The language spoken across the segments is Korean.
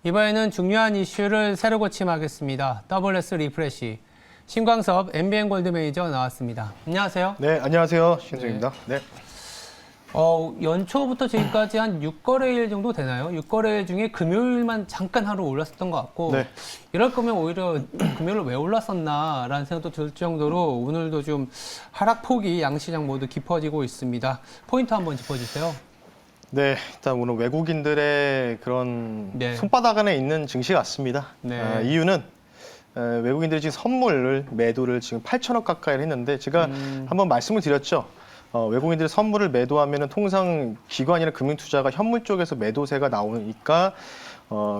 이번에는 중요한 이슈를 새로 고침하겠습니다. WS 리프레시. 신광섭 MBN 골드 매니저 나왔습니다. 안녕하세요. 네, 안녕하세요. 신승입니다. 네. 연초부터 지금까지 한 6거래일 정도 되나요? 6거래일 중에 금요일만 잠깐 하루 올랐었던 것 같고 네. 이럴 거면 오히려 금요일을 왜 올랐었나라는 생각도 들 정도로 오늘도 좀 하락폭이 양시장 모두 깊어지고 있습니다. 포인트 한번 짚어주세요. 네, 일단 오늘 외국인들의 그런 네. 손바닥 안에 있는 증시 같습니다. 네. 이유는 외국인들이 지금 선물 매도를 지금 8천억 가까이 했는데 제가 한번 말씀을 드렸죠. 외국인들이 선물을 매도하면 통상 기관이나 금융투자가 현물 쪽에서 매도세가 나오니까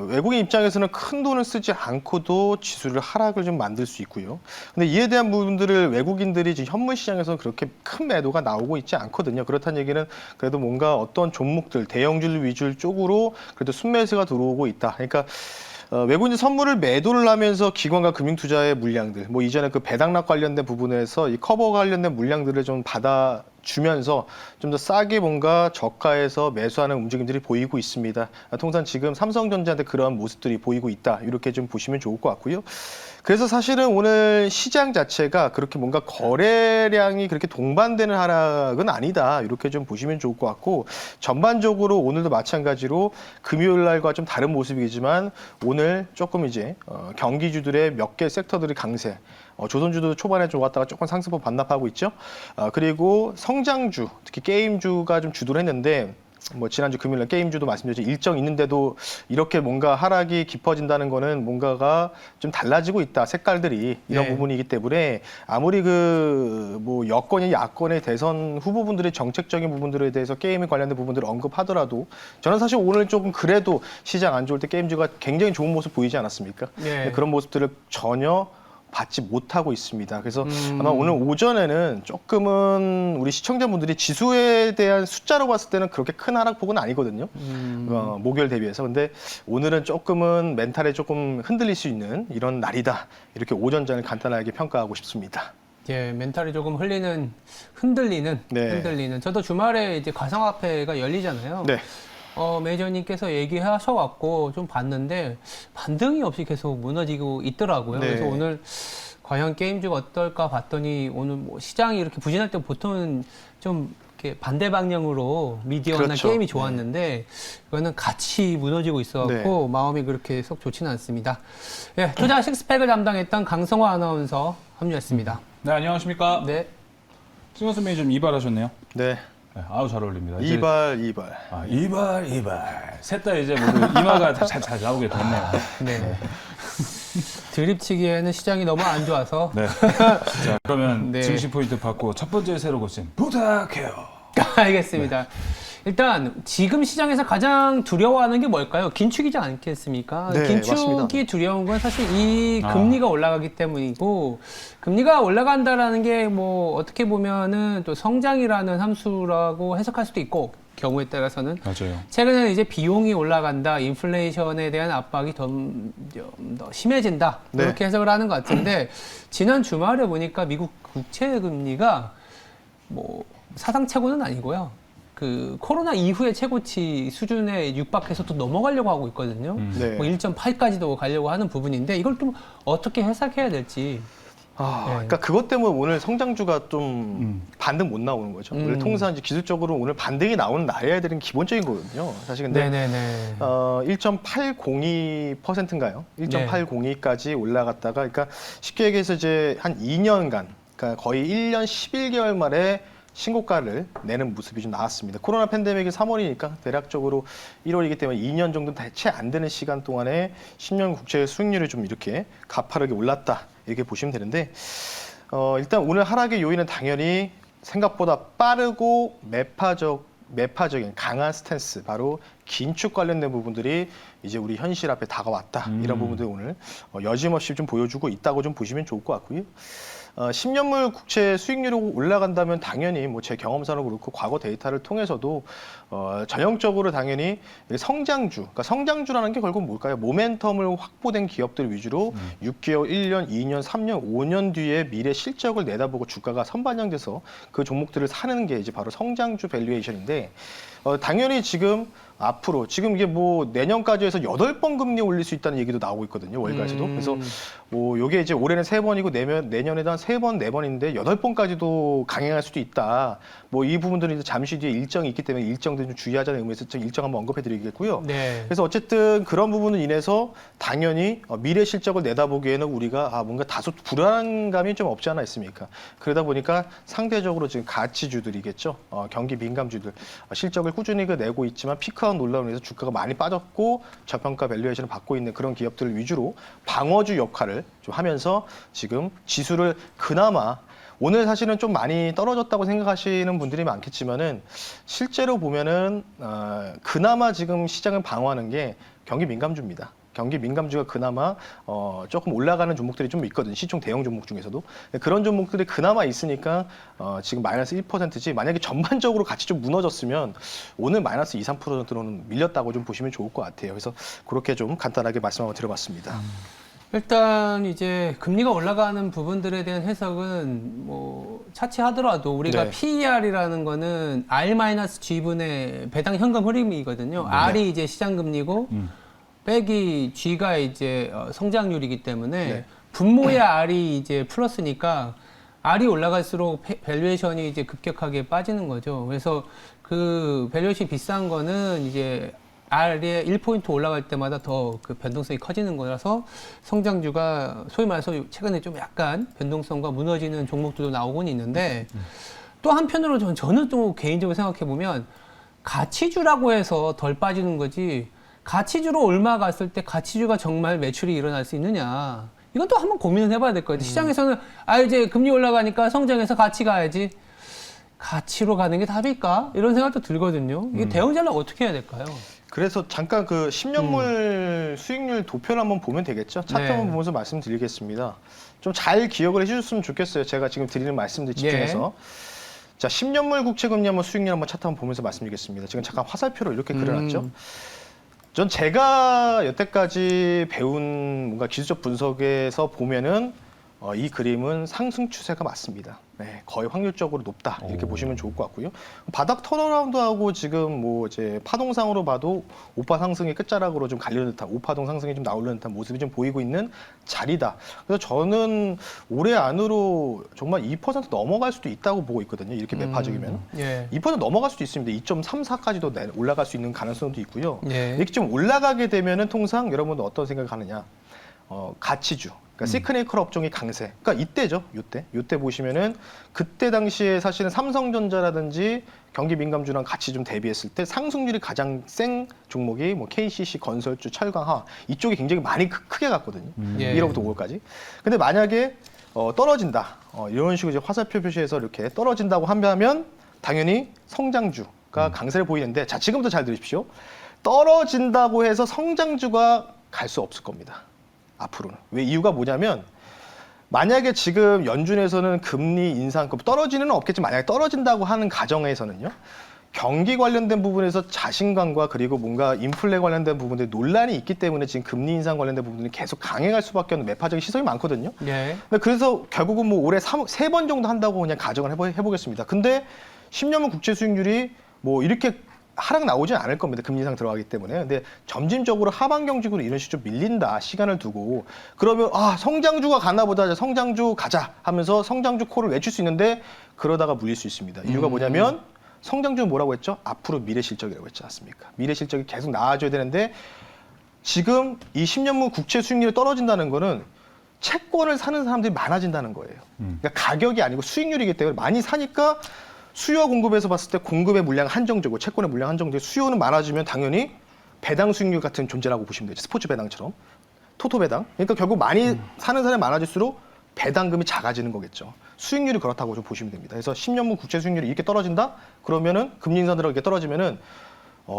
외국인 입장에서는 큰 돈을 쓰지 않고도 지수를 하락을 좀 만들 수 있고요. 근데 이에 대한 부분들을 외국인들이 지금 현물 시장에서 그렇게 큰 매도가 나오고 있지 않거든요. 그렇다는 얘기는 그래도 뭔가 어떤 종목들, 대형주 위주 쪽으로 그래도 순매수가 들어오고 있다. 그러니까 외국인 선물을 매도를 하면서 기관과 금융투자의 물량들, 뭐 이전에 그 배당락 관련된 부분에서 이 커버 관련된 물량들을 좀 받아주면서 좀 더 싸게 뭔가 저가에서 매수하는 움직임들이 보이고 있습니다. 통상 지금 삼성전자한테 그런 모습들이 보이고 있다. 이렇게 좀 보시면 좋을 것 같고요. 그래서 사실은 오늘 시장 자체가 그렇게 뭔가 거래량이 그렇게 동반되는 하락은 아니다. 이렇게 좀 보시면 좋을 것 같고 전반적으로 오늘도 마찬가지로 금요일 날과 좀 다른 모습이지만 오늘 조금 이제 경기주들의 몇 개 섹터들이 강세. 조선주도 초반에 좀 왔다가 조금 상승폭 반납하고 있죠. 그리고 성장주, 특히 게임주가 좀 주도를 했는데 뭐 지난주 금요일날 게임주도 말씀드렸죠. 일정 있는데도 이렇게 뭔가 하락이 깊어진다는 거는 뭔가가 좀 달라지고 있다. 색깔들이 이런 네. 부분이기 때문에 아무리 그 뭐 여권이 야권의 대선 후보분들의 정책적인 부분들에 대해서 게임에 관련된 부분들을 언급하더라도 저는 사실 오늘 조금 그래도 시장 안 좋을 때 게임주가 굉장히 좋은 모습 보이지 않았습니까? 네. 그런 모습들을 전혀 받지 못하고 있습니다. 그래서 아마 오늘 오전에는 조금은 우리 시청자분들이 지수에 대한 숫자로 봤을 때는 그렇게 큰 하락폭은 아니거든요. 목요일 대비해서. 근데 오늘은 조금은 멘탈에 조금 흔들릴 수 있는 이런 날이다. 이렇게 오전장을 간단하게 평가하고 싶습니다. 예, 멘탈이 조금 흔들리는. 네. 저도 주말에 이제 가상화폐가 열리잖아요. 네. 매니저님께서 얘기하셔갖고 좀 봤는데 반등이 없이 계속 무너지고 있더라고요. 네. 그래서 오늘 과연 게임주가 어떨까 봤더니 오늘 뭐 시장이 이렇게 부진할 때 보통은 좀 이렇게 반대 방향으로 미디어나 그렇죠. 게임이 좋았는데 이거는 같이 무너지고 있어갖고 네. 마음이 그렇게 속 좋지는 않습니다. 예, 투자 식스팩을 담당했던 강성화 아나운서 합류했습니다. 네, 안녕하십니까. 네. 신원수 매니저 좀 이발하셨네요. 네. 네, 아우 잘 어울립니다. 이제- 이발. 아, 이발. 셋 다 이제 모두 이마가 잘 나오게 됐네요. 네. 드립치기에는 시장이 너무 안 좋아서 네. 자, 그러면 네. 증시 포인트 받고 첫 번째 새로 고침 부탁해요. 알겠습니다. 일단 지금 시장에서 가장 두려워하는 게 뭘까요? 긴축이지 않겠습니까? 네, 긴축이 맞습니다. 두려운 건 사실 이 금리가 올라가기 때문이고 금리가 올라간다라는 게 뭐 어떻게 보면은 또 성장이라는 함수라고 해석할 수도 있고 경우에 따라서는 맞아요. 최근에는 이제 비용이 올라간다, 인플레이션에 대한 압박이 좀 더 심해진다 네. 이렇게 해석을 하는 것 같은데 지난 주말에 보니까 미국 국채 금리가 뭐 사상 최고는 아니고요. 그 코로나 이후의 최고치 수준에 육박해서 또 넘어가려고 하고 있거든요. 네. 뭐 1.8까지도 가려고 하는 부분인데 이걸 좀 어떻게 해석해야 될지. 네. 그러니까 그것 때문에 오늘 성장주가 좀 반등 못 나오는 거죠. 원래 통상 이제 기술적으로 오늘 반등이 나오는 날이어야 되는 기본적인 거거든요. 사실 근데 네네네. 1.802%인가요? 1.802까지 올라갔다가 그러니까 쉽게 얘기해서 이제 한 2년간 그러니까 거의 1년 11개월 만에 신고가를 내는 모습이 좀 나왔습니다. 코로나 팬데믹이 3월이니까 대략적으로 1월이기 때문에 2년 정도 대체 안 되는 시간 동안에 10년 국채 수익률이 좀 이렇게 가파르게 올랐다. 이렇게 보시면 되는데 일단 오늘 하락의 요인은 당연히 생각보다 빠르고 매파적인 강한 스탠스, 바로 긴축 관련된 부분들이 이제 우리 현실 앞에 다가왔다. 이런 부분들 오늘 여짐없이 좀 보여주고 있다고 좀 보시면 좋을 것 같고요. 10년물 국채 수익률이 올라간다면 당연히 뭐 제 경험상으로 그렇고 과거 데이터를 통해서도 전형적으로 당연히 성장주, 그러니까 성장주라는 게 결국 뭘까요? 모멘텀을 확보된 기업들 위주로 6개월, 1년, 2년, 3년, 5년 뒤에 미래 실적을 내다보고 주가가 선반영돼서 그 종목들을 사는 게 이제 바로 성장주 밸류에이션인데 당연히 지금 앞으로 지금 이게 뭐 내년까지 해서 8번 금리 올릴 수 있다는 얘기도 나오고 있거든요. 월가에서도. 그래서 뭐 요게 이제 올해는 3번이고 내년에도 한 3번, 4번인데 8번까지도 강행할 수도 있다. 뭐 이 부분들은 이제 잠시 뒤에 일정이 있기 때문에 일정들 좀 주의하자는 의미에서 좀 일정 한번 언급해 드리겠고요. 네. 그래서 어쨌든 그런 부분을 인해서 당연히 미래 실적을 내다보기에는 우리가 뭔가 다소 불안감이 좀 없지 않아 있습니까? 그러다 보니까 상대적으로 지금 가치주들이겠죠. 경기 민감주들 실적을 꾸준히 내고 있지만 피크아웃 논란으로 인해서 주가가 많이 빠졌고 저평가 밸류에이션을 받고 있는 그런 기업들을 위주로 방어주 역할을 좀 하면서 지금 지수를 그나마 오늘 사실은 좀 많이 떨어졌다고 생각하시는 분들이 많겠지만은 실제로 보면은 그나마 지금 시장을 방어하는 게 경기 민감주입니다. 경기 민감주가 그나마 조금 올라가는 종목들이 좀 있거든요. 시총 대형 종목 중에서도. 그런 종목들이 그나마 있으니까 지금 마이너스 1%지 만약에 전반적으로 같이 좀 무너졌으면 오늘 마이너스 2, 3%는 밀렸다고 좀 보시면 좋을 것 같아요. 그래서 그렇게 좀 간단하게 말씀 한번 드려봤습니다. 일단 이제 금리가 올라가는 부분들에 대한 해석은 뭐 차치하더라도 우리가 네. PER이라는 거는 R-G분의 배당 현금 흐름이거든요. R이 이제 시장 금리고 빼기 G가 이제 성장률이기 때문에 네. 분모의 R이 이제 플러스니까 R이 올라갈수록 밸류에이션이 이제 급격하게 빠지는 거죠. 그래서 그 밸류에이션이 비싼 거는 이제 R에 1포인트 올라갈 때마다 더 그 변동성이 커지는 거라서 성장주가 소위 말해서 최근에 좀 약간 변동성과 무너지는 종목들도 나오곤 있는데 또 한편으로 저는 또 개인적으로 생각해 보면 가치주라고 해서 덜 빠지는 거지 가치주로 올라갔을 때 가치주가 정말 매출이 일어날 수 있느냐 이건 또 한번 고민을 해봐야 될 것 같아요. 시장에서는 이제 금리 올라가니까 성장해서 같이 가야지 가치로 가는 게 답일까? 이런 생각도 들거든요. 이게 대응자는 어떻게 해야 될까요? 그래서 잠깐 그 10년물 수익률 도표를 한번 보면 되겠죠. 차트 네. 한번 보면서 말씀드리겠습니다. 좀 잘 기억을 해주셨으면 좋겠어요. 제가 지금 드리는 말씀들 집중해서. 자, 10년물 국채금리 한번 수익률 한번 차트 한번 보면서 말씀드리겠습니다. 지금 잠깐 화살표로 이렇게 그려놨죠. 전 제가 여태까지 배운 뭔가 기술적 분석에서 보면은 이 그림은 상승 추세가 맞습니다. 네, 거의 확률적으로 높다 이렇게 보시면 좋을 것 같고요. 바닥 턴어라운드하고 지금 뭐 이제 파동상으로 봐도 5파 상승의 끝자락으로 좀 가려는 듯한 5파동 상승이 좀 나오려는 듯한 모습이 좀 보이고 있는 자리다. 그래서 저는 올해 안으로 정말 2% 넘어갈 수도 있다고 보고 있거든요. 이렇게 매파적이면 예. 2% 넘어갈 수도 있습니다. 2.34까지도 올라갈 수 있는 가능성도 있고요. 예. 이렇게 좀 올라가게 되면은 통상 여러분들 어떤 생각을 하느냐? 가치주. 그러니까 시크니컬 업종이 강세. 그러니까 이때죠. 요때 보시면은 그때 당시에 사실은 삼성전자라든지 경기 민감주랑 같이 좀 대비했을 때 상승률이 가장 센 종목이 뭐 KCC, 건설주, 철강화 이쪽이 굉장히 많이 크게 갔거든요. 예. 1월부터 5월까지. 근데 만약에 떨어진다. 이런 식으로 이제 화살표 표시해서 이렇게 떨어진다고 하면 당연히 성장주가 강세를 보이는데 자, 지금부터 잘 들으십시오. 떨어진다고 해서 성장주가 갈 수 없을 겁니다. 앞으로는. 왜 이유가 뭐냐면 만약에 지금 연준에서는 금리 인상 떨어지는 없겠지만 만약에 떨어진다고 하는 가정에서는요. 경기 관련된 부분에서 자신감과 그리고 뭔가 인플레 관련된 부분들 논란이 있기 때문에 지금 금리 인상 관련된 부분들이 계속 강행할 수밖에 없는 매파적인 시선이 많거든요. 예. 그래서 결국은 뭐 올해 3번 정도 한다고 그냥 가정을 해보겠습니다. 근데 10년물 국채 수익률이 뭐 이렇게 하락 나오진 않을 겁니다. 금리 인상 들어가기 때문에. 근데 점진적으로 하반 경직으로 이런 식으로 좀 밀린다. 시간을 두고. 그러면 성장주가 가나 보다. 성장주 가자 하면서 성장주 콜을 외칠 수 있는데 그러다가 물릴 수 있습니다. 이유가 뭐냐면 성장주는 뭐라고 했죠? 앞으로 미래 실적이라고 했지 않습니까? 미래 실적이 계속 나아져야 되는데 지금 이 10년물 국채 수익률이 떨어진다는 거는 채권을 사는 사람들이 많아진다는 거예요. 그러니까 가격이 아니고 수익률이기 때문에 많이 사니까 수요 공급에서 봤을 때 공급의 물량 한정적이고 채권의 물량 한정적이고 수요는 많아지면 당연히 배당 수익률 같은 존재라고 보시면 되죠. 스포츠 배당처럼. 토토 배당. 그러니까 결국 많이 사는 사람이 많아질수록 배당금이 작아지는 거겠죠. 수익률이 그렇다고 좀 보시면 됩니다. 그래서 10년물 국채 수익률이 이렇게 떨어진다? 그러면은 금리 인상 들어가 이렇게 떨어지면은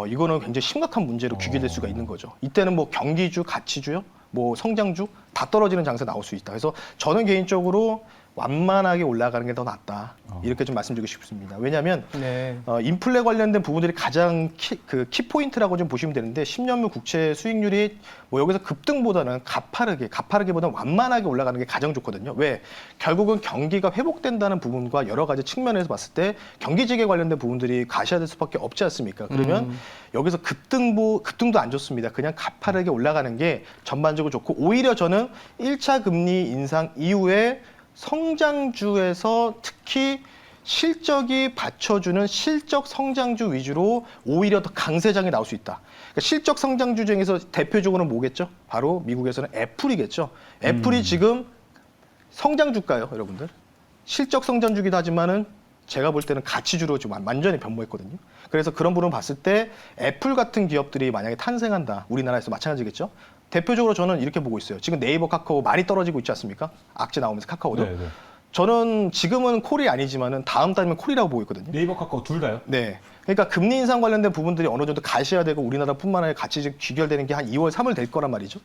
이거는 굉장히 심각한 문제로 귀결될 수가 있는 거죠. 이때는 뭐 경기주, 가치주요, 뭐 성장주 다 떨어지는 장세 나올 수 있다. 그래서 저는 개인적으로 완만하게 올라가는 게 더 낫다. 이렇게 좀 말씀드리고 싶습니다. 왜냐하면 네. 인플레 관련된 부분들이 가장 키포인트라고 좀 보시면 되는데 10년물 국채 수익률이 뭐 여기서 급등보다는 가파르게보다는 완만하게 올라가는 게 가장 좋거든요. 왜? 결국은 경기가 회복된다는 부분과 여러 가지 측면에서 봤을 때 경기지개 관련된 부분들이 가셔야 될 수밖에 없지 않습니까? 그러면 여기서 급등도 안 좋습니다. 그냥 가파르게 올라가는 게 전반적으로 좋고 오히려 저는 1차 금리 인상 이후에 성장주에서 특히 실적이 받쳐주는 실적 성장주 위주로 오히려 더 강세장이 나올 수 있다. 그러니까 실적 성장주 중에서 대표적으로는 뭐겠죠? 바로 미국에서는 애플이겠죠. 애플이 지금 성장주가요, 여러분들. 실적 성장주기도 하지만은 제가 볼 때는 가치주로 좀 완전히 변모했거든요. 그래서 그런 부분을 봤을 때 애플 같은 기업들이 만약에 탄생한다. 우리나라에서 마찬가지겠죠. 대표적으로 저는 이렇게 보고 있어요. 지금 네이버, 카카오 많이 떨어지고 있지 않습니까? 악재 나오면서 카카오도. 네. 저는 지금은 콜이 아니지만은 다음 달이면 콜이라고 보고 있거든요. 네이버, 카카오 둘 다요? 네. 그러니까 금리 인상 관련된 부분들이 어느 정도 가셔야 되고 우리나라뿐만 아니라 같이 귀결되는 게 한 2월, 3월 될 거란 말이죠.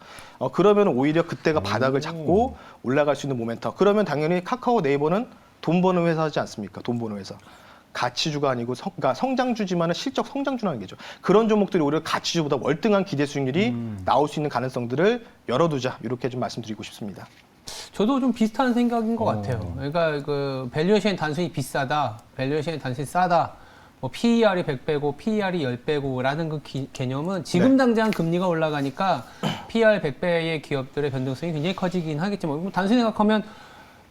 그러면 오히려 그때가 바닥을 잡고 올라갈 수 있는 모멘텀. 그러면 당연히 카카오, 네이버는 돈 버는 회사지 않습니까? 돈 버는 회사. 가치주가 아니고 그러니까 성장주지만은 실적 성장주라는 게죠. 그런 종목들이 오히려 가치주보다 월등한 기대 수익률이 나올 수 있는 가능성들을 열어두자. 이렇게 좀 말씀드리고 싶습니다. 저도 좀 비슷한 생각인 것 같아요. 그러니까 그 밸류에이션이 단순히 비싸다, 밸류에이션이 단순히 싸다, 뭐 PER이 100배고 PER이 10배고라는 그 개념은 지금 당장 금리가 올라가니까 PER 100배의 기업들의 변동성이 굉장히 커지긴 하겠지만 뭐 단순히 생각하면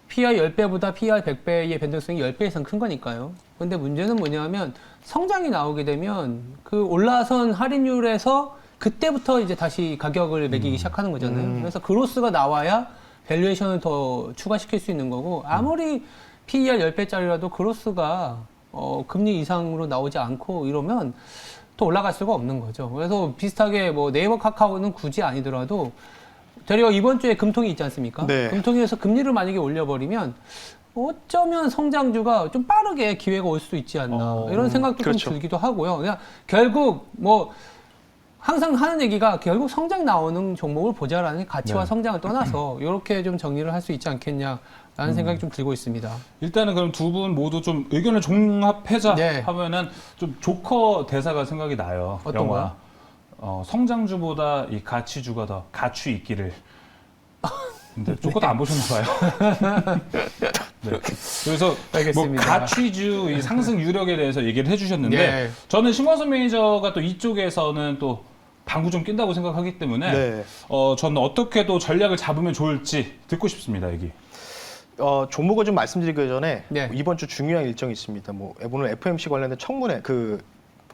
PER 10배보다 PER 100배의 변동성이 10배 이상 큰 거니까요. 근데 문제는 뭐냐면 성장이 나오게 되면 그 올라선 할인율에서 그때부터 이제 다시 가격을 매기기 시작하는 거잖아요. 그래서 그로스가 나와야 밸류에이션을 더 추가시킬 수 있는 거고 아무리 PER 10배짜리라도 그로스가 금리 이상으로 나오지 않고 이러면 또 올라갈 수가 없는 거죠. 그래서 비슷하게 뭐 네이버 카카오는 굳이 아니더라도 되려 이번 주에 금통이 있지 않습니까? 네. 금통위에서 금리를 만약에 올려버리면 어쩌면 성장주가 좀 빠르게 기회가 올 수도 있지 않나 이런 생각도 그렇죠. 좀 들기도 하고요. 그냥 결국 뭐 항상 하는 얘기가 결국 성장 나오는 종목을 보자라는 가치와 성장을 떠나서 이렇게 좀 정리를 할 수 있지 않겠냐라는 생각이 좀 들고 있습니다. 일단은 그럼 두 분 모두 좀 의견을 종합해자 네. 하면은 좀 조커 대사가 생각이 나요. 어떤 영화. 성장주보다 이 가치주가 더 가치 있기를. 근데 조커도 안 보셨나 봐요. 네. 그래서 뭐 알겠습니다. 가치주 이 상승 유력에 대해서 얘기를 해주셨는데 네. 저는 신광선 매니저가 또 이쪽에서는 또 방구 좀 낀다고 생각하기 때문에 네. 저는 어떻게 또 전략을 잡으면 좋을지 듣고 싶습니다. 여기. 종목을 좀 말씀드리기 전에 네. 이번 주 중요한 일정이 있습니다. 뭐 오늘 FOMC 관련된 청문회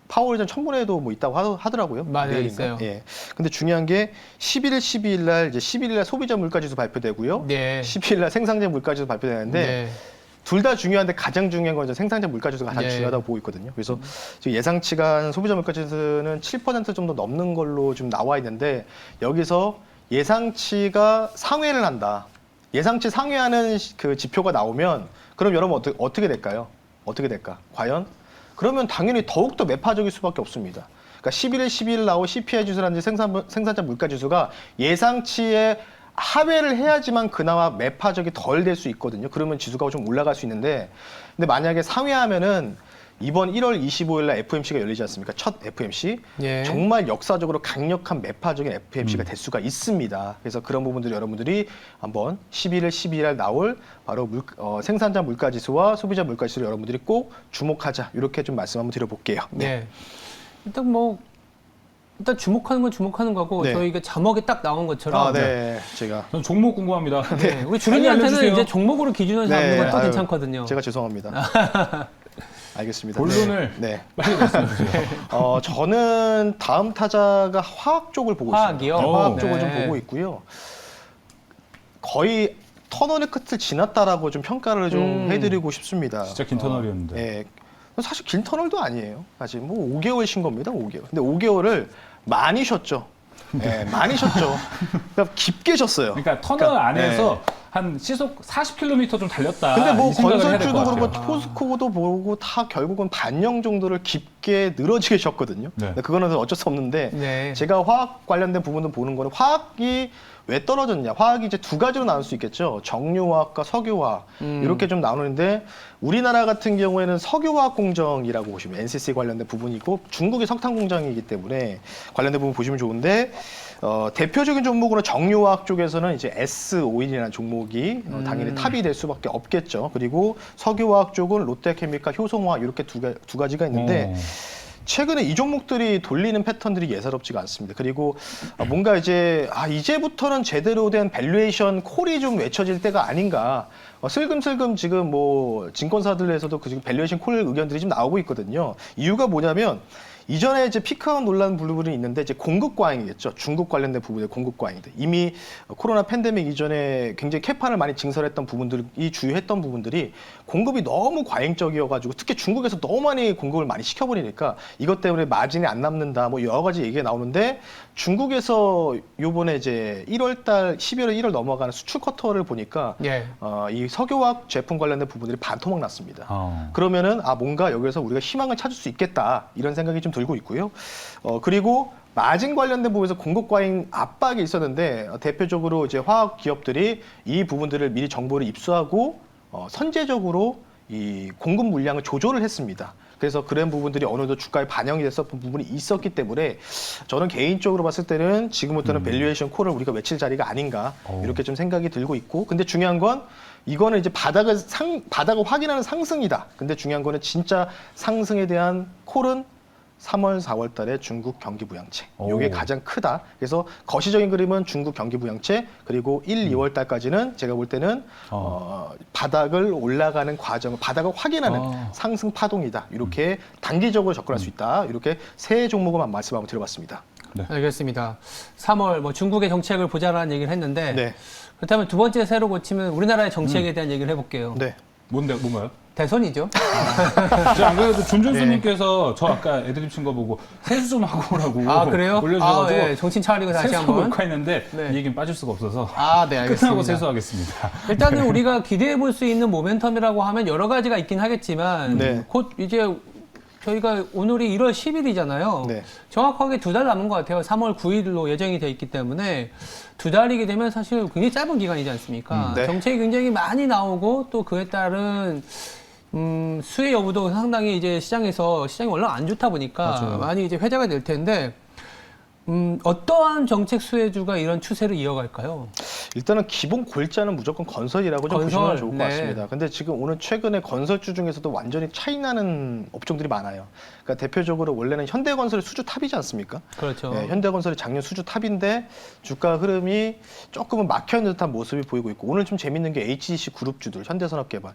파월전 청문회도 뭐 있다고 하더라고요. 맞아요, 내일인가? 있어요. 예. 근데 중요한 게 11일, 12일 날 이제 11일 날 소비자 물가지수 발표되고요. 네. 12일 날 생산자 물가지수 발표되는데 네. 둘 다 중요한데 가장 중요한 건 생산자 물가지수가 가장 네. 중요하다고 보고 있거든요. 그래서 지금 예상치가 한 소비자 물가지수는 7% 정도 넘는 걸로 좀 나와 있는데 여기서 예상치가 상회를 한다. 예상치 상회하는 그 지표가 나오면 그럼 여러분 어떻게 될까요? 어떻게 될까? 과연? 그러면 당연히 더욱더 매파적일 수밖에 없습니다. 그러니까 11일, 12일 나온 CPI 지수라든지 생산자 물가 지수가 예상치에 하회를 해야지만 그나마 매파적이 덜 될 수 있거든요. 그러면 지수가 좀 올라갈 수 있는데 근데 만약에 상회하면은 이번 1월 25일 날 FOMC가 열리지 않습니까? 첫 FOMC. 예. 정말 역사적으로 강력한 매파적인 FOMC가 될 수가 있습니다. 그래서 그런 부분들을 여러분들이 한번 11일, 12일 날 나올 바로 생산자 물가지수와 소비자 물가지수를 여러분들이 꼭 주목하자. 이렇게 좀 말씀 한번 드려볼게요. 네. 일단 주목하는 건 주목하는 거고 네. 저희가 자막에 딱 나온 것처럼 네. 제가 저는 종목 궁금합니다. 네, 우리 빨리 주린이한테는 알려주세요. 이제 종목으로 기준을 잡는 네, 것도 아유, 괜찮거든요. 제가 죄송합니다. 알겠습니다. 본론을 네. 빨리 말씀해 주세요. 저는 다음 타자가 화학 쪽을 보고 화학이요? 있습니다. 화학 오. 쪽을 네. 좀 보고 있고요. 거의 터널의 끝을 지났다라고 좀 평가를 좀 해드리고 싶습니다. 진짜 긴 터널이었는데. 네. 사실 긴 터널도 아니에요. 아직 뭐 5개월 쉰 겁니다. 5개월. 근데 5개월을 많이 쉬었죠. 네, 많이 쉬었죠. 그러니까 깊게 쉬었어요. 그러니까 터널 안에서 한 시속 40km 좀 달렸다. 근데 뭐 이 생각을 해야 될것 건설주도 같아요. 그렇고 포스코도 보고 다 결국은 반영 정도를 깊게 늘어지게 졌거든요. 네. 근데 그거는 어쩔 수 없는데 네. 제가 화학 관련된 부분을 보는 거는 화학이 왜 떨어졌냐? 화학이 이제 두 가지로 나눌 수 있겠죠. 정유화학과 석유화학 이렇게 좀 나누는데 우리나라 같은 경우에는 석유화학 공정이라고 보시면 NCC 관련된 부분이고 중국이 석탄 공장이기 때문에 관련된 부분 보시면 좋은데 대표적인 종목으로 정유화학 쪽에서는 이제 S-오일이라는 종목이 당연히 탑이 될 수밖에 없겠죠. 그리고 석유화학 쪽은 롯데케미칼, 효성화학 이렇게 두 가지가 있는데 최근에 이 종목들이 돌리는 패턴들이 예사롭지가 않습니다. 그리고 뭔가 이제부터는 제대로 된 밸류에이션 콜이 좀 외쳐질 때가 아닌가. 슬금슬금 지금 뭐 증권사들에서도 그 지금 밸류에이션 콜 의견들이 좀 나오고 있거든요. 이유가 뭐냐면 이전에 이제 피크아웃 논란 부분이 있는데 이제 공급 과잉이겠죠. 중국 관련된 부분의 공급 과잉들. 이미 코로나 팬데믹 이전에 굉장히 캐판을 많이 증설했던 부분들이 주요했던 부분들이 공급이 너무 과잉적이어가지고 특히 중국에서 너무 많이 공급을 많이 시켜버리니까 이것 때문에 마진이 안 남는다. 뭐 여러 가지 얘기가 나오는데 중국에서 요번에 이제 1월달 12월 1월 넘어가는 수출 쿼터를 보니까 예. 이 석유화학 제품 관련된 부분들이 반토막 났습니다. 그러면은 뭔가 여기서 우리가 희망을 찾을 수 있겠다 이런 생각이 좀 들고 있고요. 그리고 마진 관련된 부분에서 공급 과잉 압박이 있었는데 대표적으로 이제 화학 기업들이 이 부분들을 미리 정보를 입수하고 선제적으로 이 공급 물량을 조절을 했습니다. 그래서 그런 부분들이 어느 정도 주가에 반영이 됐었던 부분이 있었기 때문에 저는 개인적으로 봤을 때는 지금부터는 밸류에이션 콜을 우리가 외칠 자리가 아닌가 이렇게 좀 생각이 들고 있고 근데 중요한 건 이거는 이제 바닥을 확인하는 상승이다. 근데 중요한 거는 진짜 상승에 대한 콜은 3월, 4월 달에 중국 경기 부양책. 이게 가장 크다. 그래서 거시적인 그림은 중국 경기 부양책 그리고 1, 2월 달까지는 제가 볼 때는 바닥을 올라가는 과정, 바닥을 확인하는 상승 파동이다. 이렇게 단기적으로 접근할 수 있다. 이렇게 세 종목만 말씀 한번 드려봤습니다. 네. 알겠습니다. 3월 뭐 중국의 정책을 보자라는 얘기를 했는데 네. 그렇다면 두 번째 새로 고치면 우리나라의 정책에 대한 얘기를 해볼게요. 네. 뭔가요? 대선이죠. 저 안 그래도 준준수님께서 저 아까 애드립 친 거 보고 세수 좀 하고 오라고 아, 그래요? 올려주셔가지고 예. 정신 차리고 다시 세수 한번. 녹화했는데 네. 이 얘기는 빠질 수가 없어서 네, 알겠습니다. 끝나고 세수하겠습니다. 일단은 우리가 기대해 볼 수 있는 모멘텀이라고 하면 여러 가지가 있긴 하겠지만 네. 곧 이제 저희가 오늘이 1월 10일이잖아요. 네. 정확하게 2달 남은 것 같아요. 3월 9일로 예정이 돼 있기 때문에 2달이게 되면 사실 굉장히 짧은 기간이지 않습니까? 네. 정책이 굉장히 많이 나오고 또 그에 따른 수혜 여부도 상당히 이제 시장이 원래 안 좋다 보니까 맞아요. 많이 이제 회자가 될 텐데 어떠한 정책 수혜주가 이런 추세를 이어갈까요? 일단은 기본 골자는 무조건 건설이라고 좀 건설, 보시면 좋을 것 네. 같습니다. 근데 지금 오늘 최근에 건설주 중에서도 완전히 차이 나는 업종들이 많아요. 그러니까 대표적으로 원래는 현대건설이 수주 탑이지 않습니까? 그렇죠. 네, 현대건설이 작년 수주 탑인데 주가 흐름이 조금은 막혀있는 듯한 모습이 보이고 있고 오늘 좀 재밌는 게 HDC 그룹주들, 현대산업개발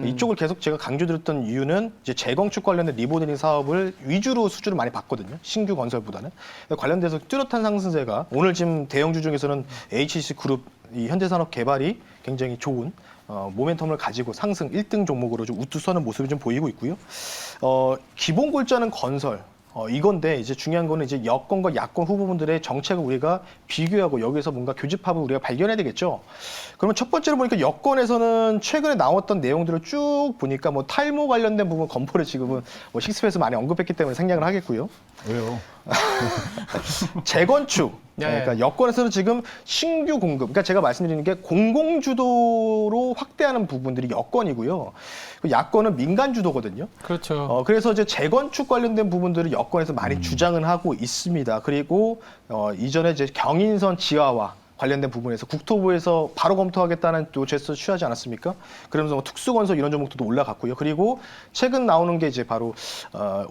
이쪽을 계속 제가 강조드렸던 이유는 이제 재건축 관련된 리모델링 사업을 위주로 수주를 많이 받거든요. 신규 건설보다는 관련돼서 뚜렷한 상승세가 오늘 지금 대형주 중에서는 HDC 그룹 이 현대산업개발이 굉장히 좋은 모멘텀을 가지고 상승 1등 종목으로 좀 우뚝 서는 모습이 좀 보이고 있고요. 기본 골자는 건설. 이건데 이제 중요한 거는 이제 여권과 야권 후보분들의 정책을 우리가 비교하고 여기서 뭔가 교집합을 우리가 발견해야 되겠죠. 그러면 첫 번째로 보니까 여권에서는 최근에 나왔던 내용들을 쭉 보니까 뭐 탈모 관련된 부분 검포를 지금은 뭐 식스페이스 많이 언급했기 때문에 생략을 하겠고요. 왜요? 재건축. 네. 그러니까 여권에서는 지금 신규 공급, 그러니까 제가 말씀드리는 게 공공주도로 확대하는 부분들이 여권이고요. 야권은 민간주도거든요. 그렇죠. 그래서 이제 재건축 관련된 부분들을 여권에서 많이 주장을 하고 있습니다. 그리고 이전에 이제 경인선 지하화 관련된 부분에서 국토부에서 바로 검토하겠다는 또 제스처 취하지 않았습니까? 그러면서 뭐 특수건설 이런 종목들도 올라갔고요. 그리고 최근 나오는 게 이제 바로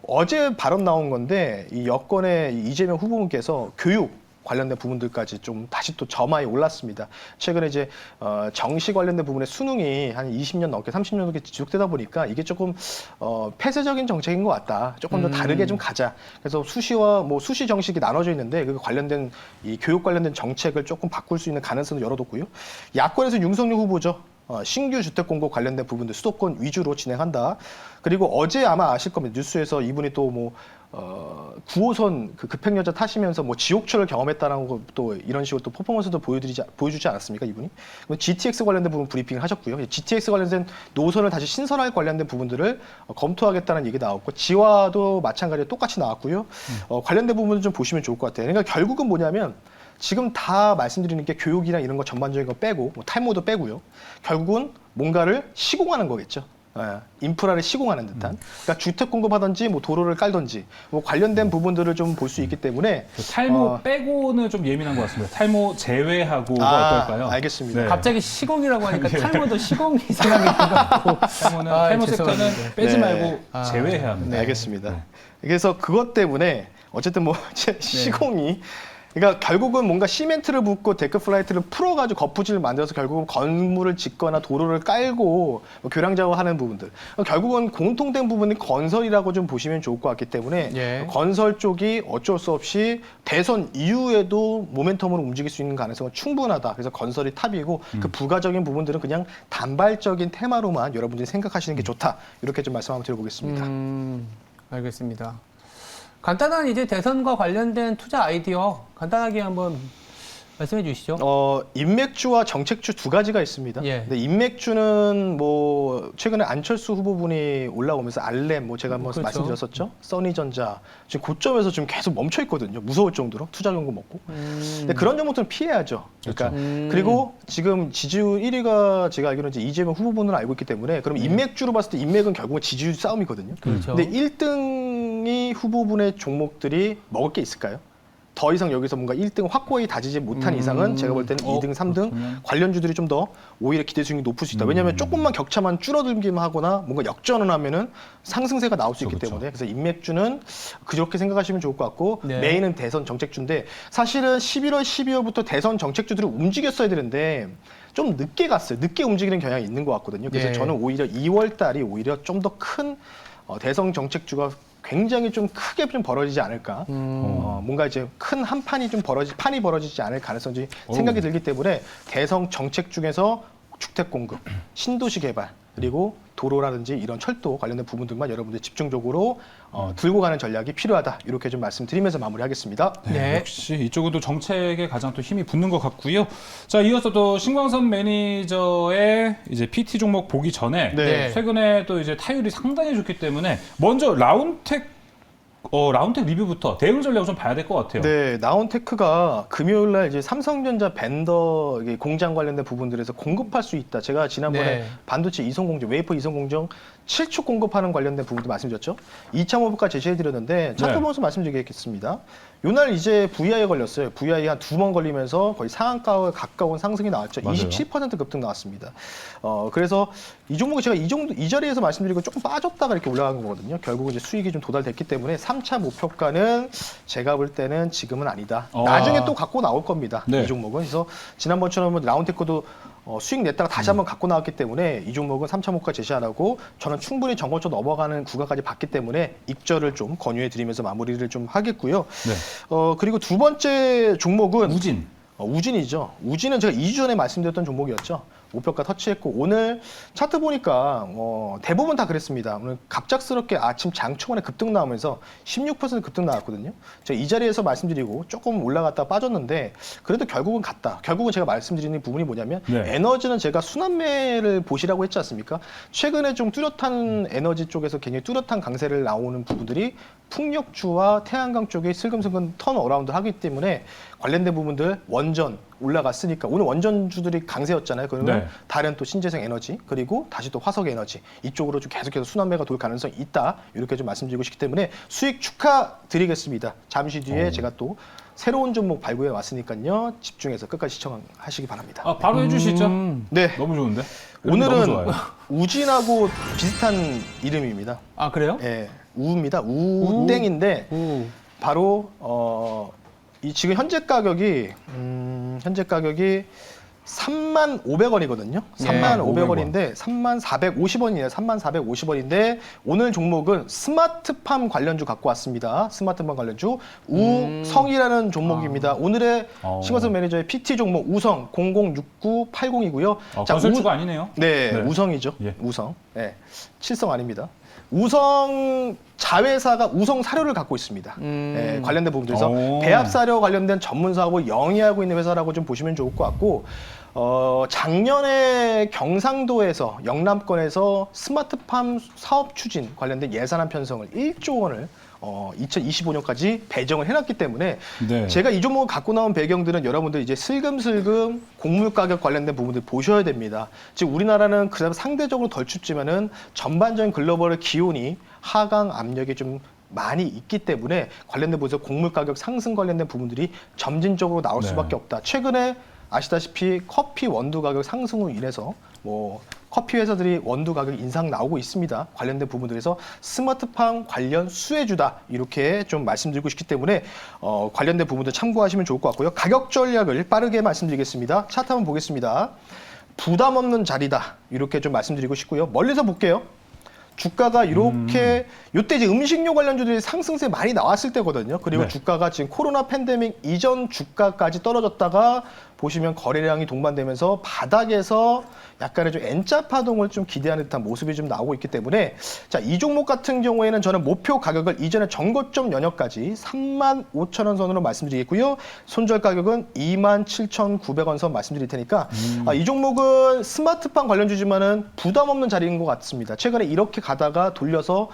어제 발언 나온 건데 이 여권의 이재명 후보님께서 교육 관련된 부분들까지 좀 다시 또 점화에 올랐습니다. 최근에 이제 정시 관련된 부분에 수능이 한 20년 넘게 30년 넘게 지속되다 보니까 이게 조금 폐쇄적인 정책인 것 같다. 조금 더 다르게 좀 가자. 그래서 수시와 뭐 수시 정식이 나눠져 있는데 그 관련된 이 교육 관련된 정책을 조금 바꿀 수 있는 가능성을 열어뒀고요. 야권에서 윤석열 후보죠. 신규 주택 공급 관련된 부분들 수도권 위주로 진행한다. 그리고 어제 아마 아실 겁니다. 뉴스에서 이분이 또 뭐 9호선 그 급행열차 타시면서 뭐 지옥철을 경험했다라고 또 이런 식으로 또 퍼포먼스도 보여주지 않았습니까, 이분이? GTX 관련된 부분 브리핑을 하셨고요. GTX 관련된 노선을 다시 신설할 관련된 부분들을 검토하겠다는 얘기 나왔고, 지화도 마찬가지로 똑같이 나왔고요. 관련된 부분을 좀 보시면 좋을 것 같아요. 그러니까 결국은 뭐냐면 지금 다 말씀드리는 게 교육이나 이런 거 전반적인 거 빼고, 뭐 탈모도 빼고요. 결국은 뭔가를 시공하는 거겠죠. 예, 인프라를 시공하는 듯한. 그러니까 주택 공급하든지 뭐 도로를 깔든지 뭐 관련된 부분들을 좀 볼 수 있기 때문에 탈모 빼고는 좀 예민한 것 같습니다. 탈모 제외하고가 어떨까요? 알겠습니다. 네. 갑자기 시공이라고 하니까 탈모도 시공이 생각이 나고. 탈모 섹터는 빼지 네. 말고 제외해야 합니다. 네, 알겠습니다. 네. 그래서 그것 때문에 어쨌든 뭐 시공이 그러니까 결국은 뭔가 시멘트를 붓고 데크 플라이트를 풀어가지고 거푸집을 만들어서 결국은 건물을 짓거나 도로를 깔고 뭐 교량 작업하는 부분들. 결국은 공통된 부분이 건설이라고 좀 보시면 좋을 것 같기 때문에 예. 건설 쪽이 어쩔 수 없이 대선 이후에도 모멘텀으로 움직일 수 있는 가능성은 충분하다. 그래서 건설이 탑이고 그 부가적인 부분들은 그냥 단발적인 테마로만 여러분들이 생각하시는 게 좋다. 이렇게 좀 말씀 한번 드려보겠습니다. 알겠습니다. 간단한 이제 대선과 관련된 투자 아이디어 간단하게 한번 말씀해 주시죠. 인맥주와 정책주 두 가지가 있습니다. 예. 근데 인맥주는 뭐 최근에 안철수 후보분이 올라오면서 알렘 뭐 제가 한번 그렇죠. 말씀드렸었죠. 써니전자 지금 고점에서 지금 계속 멈춰 있거든요. 무서울 정도로 투자 경고 먹고. 근데 그런 종목들은 피해야죠. 그러니까 그리고 지금 지지율 1위가 제가 알기로는 이제 이재명 후보분으로 알고 있기 때문에 그럼 인맥주로 봤을 때 인맥은 결국은 지지율 싸움이거든요. 그렇죠. 근데 1등이 후보분의 종목들이 먹을 게 있을까요? 더 이상 여기서 뭔가 1등 확고히 다지지 못한 이상은 제가 볼 때는 2등, 3등 관련주들이 좀 더 오히려 기대 수익이 높을 수 있다. 왜냐하면 조금만 격차만 줄어들기만 하거나 뭔가 역전을 하면은 상승세가 나올 수 있기 때문에 그래서 인맥주는 그렇게 생각하시면 좋을 것 같고 네. 메인은 대선 정책주인데 사실은 11월, 12월부터 대선 정책주들이 움직였어야 되는데 좀 늦게 갔어요. 늦게 움직이는 경향이 있는 것 같거든요. 그래서 네. 저는 오히려 2월 달이 오히려 좀 더 큰 대선 정책주가 굉장히 좀 크게 좀 벌어지지 않을까. 뭔가 이제 큰 한 판이 좀 판이 벌어지지 않을 가능성이 생각이 들기 때문에 대성 정책 중에서 주택 공급, 신도시 개발, 그리고 도로라든지 이런 철도 관련된 부분들만 여러분들 집중적으로 들고 가는 전략이 필요하다. 이렇게 좀 말씀드리면서 마무리하겠습니다. 네. 역시 이쪽은 또 정책에 가장 또 힘이 붙는 것 같고요. 자, 이어서 또 신광선 매니저의 이제 PT 종목 보기 전에 네. 최근에 또 이제 타율이 상당히 좋기 때문에 먼저 라운텍 리뷰부터 대응 전략을 좀 봐야 될 것 같아요. 네, 나온테크가 금요일 날 이제 삼성전자 벤더 공장 관련된 부분들에서 공급할 수 있다. 제가 지난번에 네. 반도체 이송 공정, 웨이퍼 이송 공정 7축 공급하는 관련된 부분도 말씀드렸죠. 2.5부가 제시해드렸는데 차트 보면서 말씀드리겠습니다. 요날 이제 VI에 걸렸어요. VI 한 2번 걸리면서 거의 상한가에 가까운 상승이 나왔죠. 맞아요. 27% 급등 나왔습니다. 그래서 이 종목이 제가 이 자리에서 말씀드리고 조금 빠졌다가 이렇게 올라간 거거든요. 결국은 이제 수익이 좀 도달됐기 때문에 3차 목표가는 제가 볼 때는 지금은 아니다. 나중에 또 갖고 나올 겁니다. 네. 이 종목은. 그래서 지난번처럼 라운테크도 수익 냈다가 다시 한번 갖고 나왔기 때문에 이 종목은 3차 목표가 제시 안 하고 저는 충분히 정거점 넘어가는 구간까지 봤기 때문에 입절을 좀 권유해 드리면서 마무리를 좀 하겠고요. 네. 그리고 두 번째 종목은 우진. 우진이죠. 우진은 제가 2주 전에 말씀드렸던 종목이었죠. 목표가 터치했고 오늘 차트 보니까 대부분 다 그랬습니다. 오늘 갑작스럽게 아침 장 초반에 급등 나오면서 16% 급등 나왔거든요. 제가 이 자리에서 말씀드리고 조금 올라갔다 빠졌는데 그래도 결국은 갔다. 결국은 제가 말씀드리는 부분이 뭐냐면 네. 에너지는 제가 순환매를 보시라고 했지 않습니까? 최근에 좀 뚜렷한 에너지 쪽에서 굉장히 뚜렷한 강세를 나오는 부분들이 풍력주와 태양광 쪽에 슬금슬금 턴어라운드 하기 때문에 관련된 부분들 원전 올라갔으니까 오늘 원전주들이 강세였잖아요. 그러면 네. 다른 또 신재생 에너지 그리고 다시 또 화석 에너지 이쪽으로 좀 계속해서 순환매가 돌 가능성이 있다. 이렇게 좀 말씀드리고 싶기 때문에 수익 축하드리겠습니다. 잠시 뒤에 제가 또 새로운 종목 발굴해 왔으니까요. 집중해서 끝까지 시청하시기 바랍니다. 바로 해주시죠. 네. 너무 좋은데? 오늘은 너무 좋아요. 우진하고 비슷한 이름입니다. 아, 그래요? 예, 우입니다. 우땡인데 오. 바로 이 지금 현재 가격이 35,500원이거든요. 예. 35,500원인데 34,450원이에요. 34,450원인데 오늘 종목은 스마트팜 관련주 갖고 왔습니다. 스마트팜 관련주 우성이라는 종목입니다. 오늘의 신광선 매니저의 PT 종목 우성 006980이고요. 건설주가 아니네요. 네, 네. 우성이죠. 예. 우성. 네, 칠성 아닙니다. 우성 자회사가 우성 사료를 갖고 있습니다. 예, 관련된 부분들에서 오. 배합 사료 관련된 전문 사업을 영위하고 있는 회사라고 좀 보시면 좋을 것 같고 작년에 경상도에서 영남권에서 스마트팜 사업 추진 관련된 예산안 편성을 1조 원을 2025년까지 배정을 해놨기 때문에 네. 제가 이 종목을 갖고 나온 배경들은 여러분들 이제 슬금슬금 곡물 가격 관련된 부분들 보셔야 됩니다. 즉 우리나라는 그래도 상대적으로 덜 춥지만은 전반적인 글로벌 기온이 하강 압력이 좀 많이 있기 때문에 관련된 부분에서 곡물 가격 상승 관련된 부분들이 점진적으로 나올 네. 수밖에 없다. 최근에 아시다시피 커피 원두 가격 상승으로 인해서 뭐 커피 회사들이 원두 가격 인상 나오고 있습니다. 관련된 부분들에서 스마트팜 관련 수혜주다 이렇게 좀 말씀드리고 싶기 때문에 관련된 부분들 참고하시면 좋을 것 같고요. 가격 전략을 빠르게 말씀드리겠습니다. 차트 한번 보겠습니다. 부담 없는 자리다 이렇게 좀 말씀드리고 싶고요. 멀리서 볼게요. 주가가 이렇게 이때 이제 음식료 관련주들이 상승세 많이 나왔을 때거든요. 그리고 네. 주가가 지금 코로나 팬데믹 이전 주가까지 떨어졌다가 보시면 거래량이 동반되면서 바닥에서 약간의 좀 N자 파동을 좀 기대하는 듯한 모습이 좀 나오고 있기 때문에 자, 이 종목 같은 경우에는 저는 목표 가격을 이전에 전고점 연역까지 35,000원 선으로 말씀드리겠고요. 손절 가격은 27,900원 선 말씀드릴 테니까 이 종목은 스마트팜 관련주지만은 부담 없는 자리인 것 같습니다. 최근에 이렇게 가다가 돌려서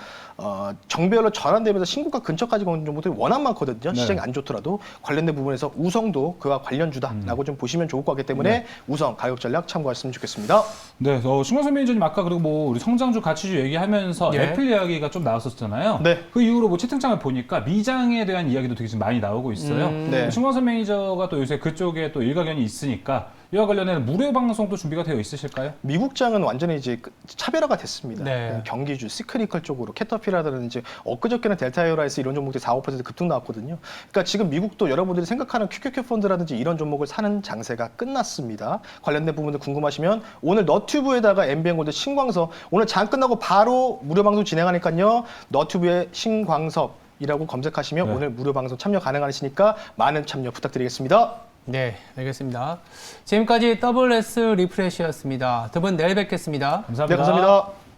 정배열로 전환되면서 신고가 근처까지 간 종목들이 워낙 많거든요. 네. 시장이 안 좋더라도 관련된 부분에서 우성도 그와 관련주다라고 좀 보시면 좋을 것 같기 때문에 우성 가격 전략 참고하셨으면 좋겠습니다. 네, 신광선 매니저님 아까 그리고 뭐 우리 성장주 가치주 얘기하면서 예. 애플 이야기가 좀 나왔었잖아요. 네. 그 이후로 뭐 채팅창을 보니까 미장에 대한 이야기도 되게 좀 많이 나오고 있어요. 네. 신광선 매니저가 또 요새 그쪽에 또 일가견이 있으니까 이와 관련해서 무료 방송도 준비가 되어 있으실까요? 미국장은 완전히 이제 차별화가 됐습니다. 네. 경기주, 시크니컬 쪽으로 캐터피라든지 엊그저께는 델타 에어라인스 이런 종목들이 4~5% 급등 나왔거든요. 그러니까 지금 미국도 여러분들이 생각하는 QQQ 펀드라든지 이런 종목을 사는 장세가 끝났습니다. 관련된 부분들 궁금하시면 오늘 너튜브에다가 MBN골드 신광섭 오늘 장 끝나고 바로 무료 방송 진행하니까요. 너튜브에 신광섭이라고 검색하시면 네. 오늘 무료 방송 참여 가능하시니까 많은 참여 부탁드리겠습니다. 네, 알겠습니다. 지금까지 WS 리프레시였습니다. 두 분 내일 뵙겠습니다. 감사합니다. 네, 감사합니다.